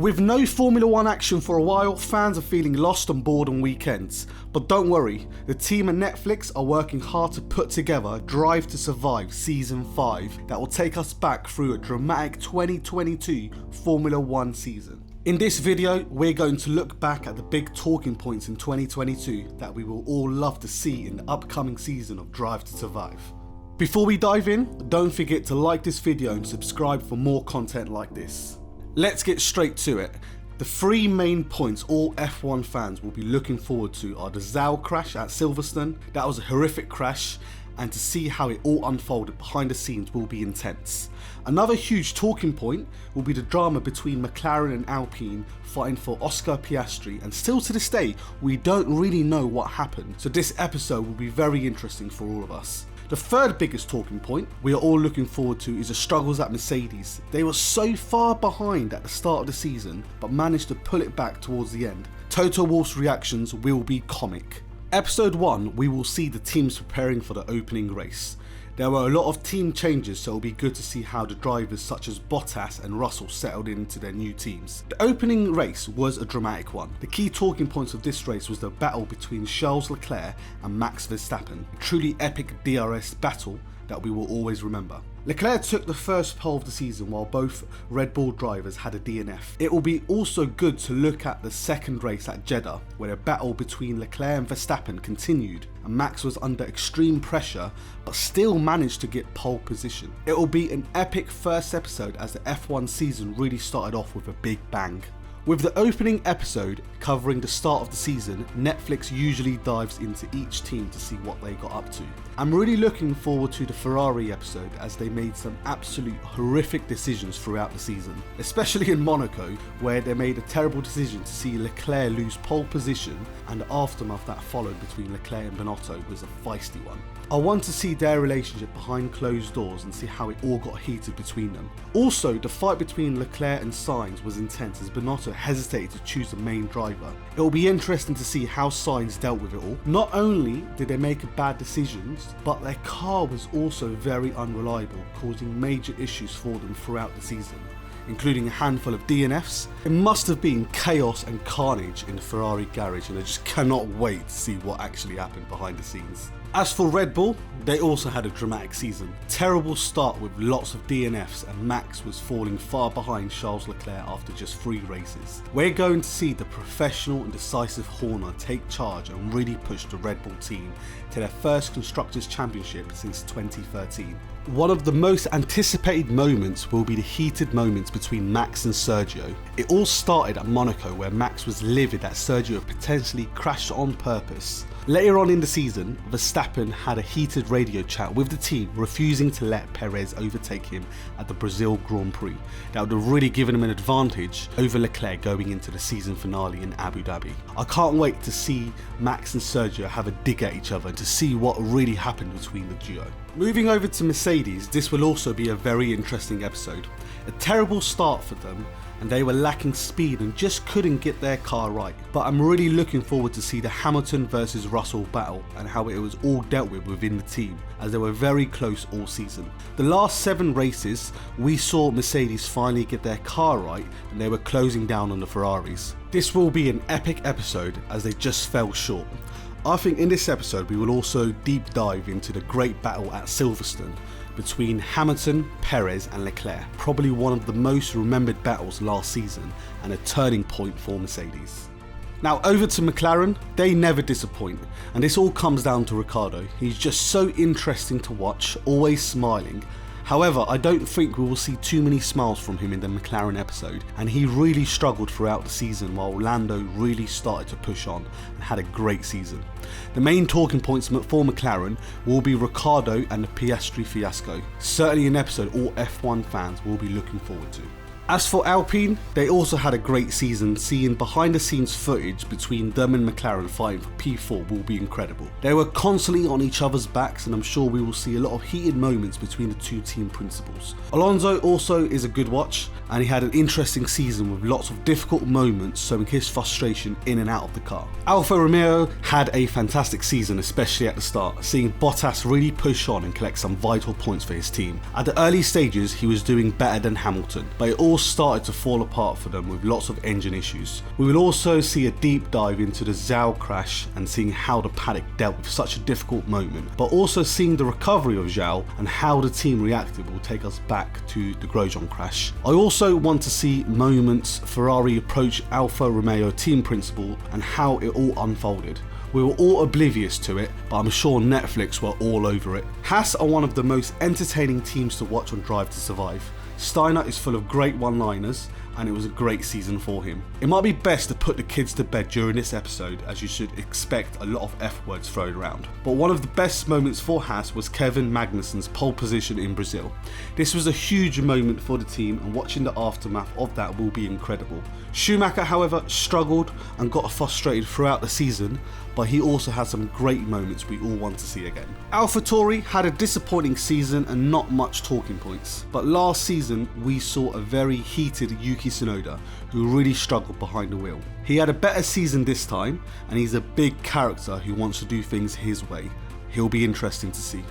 With no Formula 1 action for a while, fans are feeling lost and bored on weekends. But don't worry, the team at Netflix are working hard to put together Drive to Survive Season 5 that will take us back through a dramatic 2022 Formula 1 season. In this video, we're going to look back at the big talking points in 2022 that we will all love to see in the upcoming season of Drive to Survive. Before we dive in, don't forget to like this video and subscribe for more content like this. Let's get straight to it. The three main points all F1 fans will be looking forward to are the Zhao crash at Silverstone. That was a horrific crash, and to see how it all unfolded behind the scenes will be intense. Another huge talking point will be the drama between McLaren and Alpine fighting for Oscar Piastri, and still to this day we don't really know what happened, so this episode will be very interesting for all of us. The third biggest talking point we are all looking forward to is the struggles at Mercedes. They were so far behind at the start of the season but managed to pull it back towards the end. Toto Wolff's reactions will be comic. Episode 1, we will see the teams preparing for the opening race. There were a lot of team changes, so it'll be good to see how the drivers such as Bottas and Russell settled into their new teams. The opening race was a dramatic one. The key talking points of this race was the battle between Charles Leclerc and Max Verstappen. A truly epic DRS battle that we will always remember. Leclerc took the first pole of the season while both Red Bull drivers had a DNF. It will be also good to look at the second race at Jeddah, where the battle between Leclerc and Verstappen continued and Max was under extreme pressure but still managed to get pole position. It will be an epic first episode as the F1 season really started off with a big bang. With the opening episode covering the start of the season, Netflix usually dives into each team to see what they got up to. I'm really looking forward to the Ferrari episode as they made some absolute horrific decisions throughout the season, especially in Monaco where they made a terrible decision to see Leclerc lose pole position, and the aftermath that followed between Leclerc and Binotto was a feisty one. I want to see their relationship behind closed doors and see how it all got heated between them. Also, the fight between Leclerc and Sainz was intense as Binotto hesitated to choose the main driver. It will be interesting to see how Sainz dealt with it all. Not only did they make bad decisions, but their car was also very unreliable, causing major issues for them throughout the season, including a handful of DNFs. It must have been chaos and carnage in the Ferrari garage, and I just cannot wait to see what actually happened behind the scenes. As for Red Bull, they also had a dramatic season. Terrible start with lots of DNFs, and Max was falling far behind Charles Leclerc after just 3 races. We're going to see the professional and decisive Horner take charge and really push the Red Bull team to their first Constructors' Championship since 2013. One of the most anticipated moments will be the heated moments between Max and Sergio. It all started at Monaco where Max was livid that Sergio potentially crashed on purpose. Later on in the season, Verstappen had a heated radio chat with the team, refusing to let Perez overtake him at the Brazil Grand Prix. That would have really given him an advantage over Leclerc going into the season finale in Abu Dhabi. I can't wait to see Max and Sergio have a dig at each other and to see what really happened between the duo. Moving over to Mercedes, this will also be a very interesting episode. A terrible start for them, and they were lacking speed and just couldn't get their car right. But I'm really looking forward to see the Hamilton versus Russell battle and how it was all dealt with within the team, as they were very close all season. The last 7 races, we saw Mercedes finally get their car right and they were closing down on the Ferraris. This will be an epic episode as they just fell short. I think in this episode we will also deep dive into the great battle at Silverstone between Hamilton, Perez and Leclerc, probably one of the most remembered battles last season and a turning point for Mercedes. Now over to McLaren, they never disappoint, and this all comes down to Ricciardo. He's just so interesting to watch, always smiling. However, I don't think we will see too many smiles from him in the McLaren episode, and he really struggled throughout the season while Lando really started to push on and had a great season. The main talking points for McLaren will be Ricciardo and the Piastri fiasco, certainly an episode all F1 fans will be looking forward to. As for Alpine, they also had a great season. Seeing behind the scenes footage between them and McLaren fighting for P4 will be incredible. They were constantly on each other's backs, and I'm sure we will see a lot of heated moments between the two team principals. Alonso also is a good watch, and he had an interesting season with lots of difficult moments showing his frustration in and out of the car. Alfa Romeo had a fantastic season, especially at the start, seeing Bottas really push on and collect some vital points for his team. At the early stages he was doing better than Hamilton, but it all all started to fall apart for them with lots of engine issues. We will also see a deep dive into the Zhou crash and seeing how the paddock dealt with such a difficult moment, but also seeing the recovery of Zhou and how the team reacted will take us back to the Grosjean crash. I also want to see moments Ferrari approach Alfa Romeo team principal and how it all unfolded. We were all oblivious to it, but I'm sure Netflix were all over it. Haas are one of the most entertaining teams to watch on Drive to Survive. Steiner is full of great one-liners, and it was a great season for him. It might be best to put the kids to bed during this episode, as you should expect a lot of F words thrown around. But one of the best moments for Haas was Kevin Magnussen's pole position in Brazil. This was a huge moment for the team, and watching the aftermath of that will be incredible. Schumacher, however, struggled and got frustrated throughout the season, but he also had some great moments we all want to see again. AlphaTauri had a disappointing season and not much talking points, but last season we saw a very heated Yuki Tsunoda who really struggled behind the wheel. He had a better season this time, and he's a big character who wants to do things his way. He'll be interesting to see.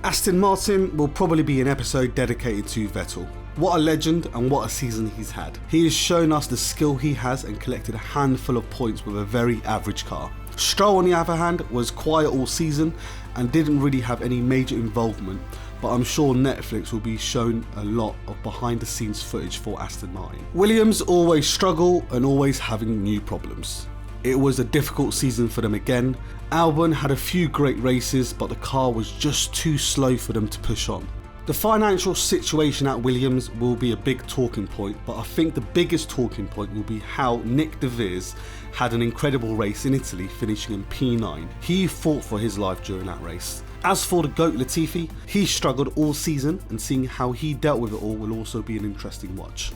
Aston Martin will probably be an episode dedicated to Vettel. What a legend and what a season he's had. He has shown us the skill he has and collected a handful of points with a very average car. Stroll, on the other hand, was quiet all season and didn't really have any major involvement, but I'm sure Netflix will be shown a lot of behind the scenes footage for Aston Martin. Williams always struggle and always having new problems. It was a difficult season for them again. Albon had a few great races, but the car was just too slow for them to push on. The financial situation at Williams will be a big talking point, but I think the biggest talking point will be how Nick De Vries had an incredible race in Italy, finishing in P9. He fought for his life during that race. As for the GOAT Latifi, he struggled all season, and seeing how he dealt with it all will also be an interesting watch.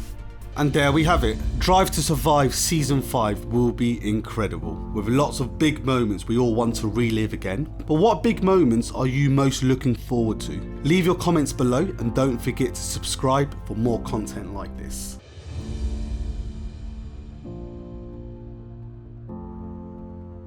And there we have it. Drive to Survive Season 5 will be incredible, with lots of big moments we all want to relive again. But what big moments are you most looking forward to? Leave your comments below and don't forget to subscribe for more content like this.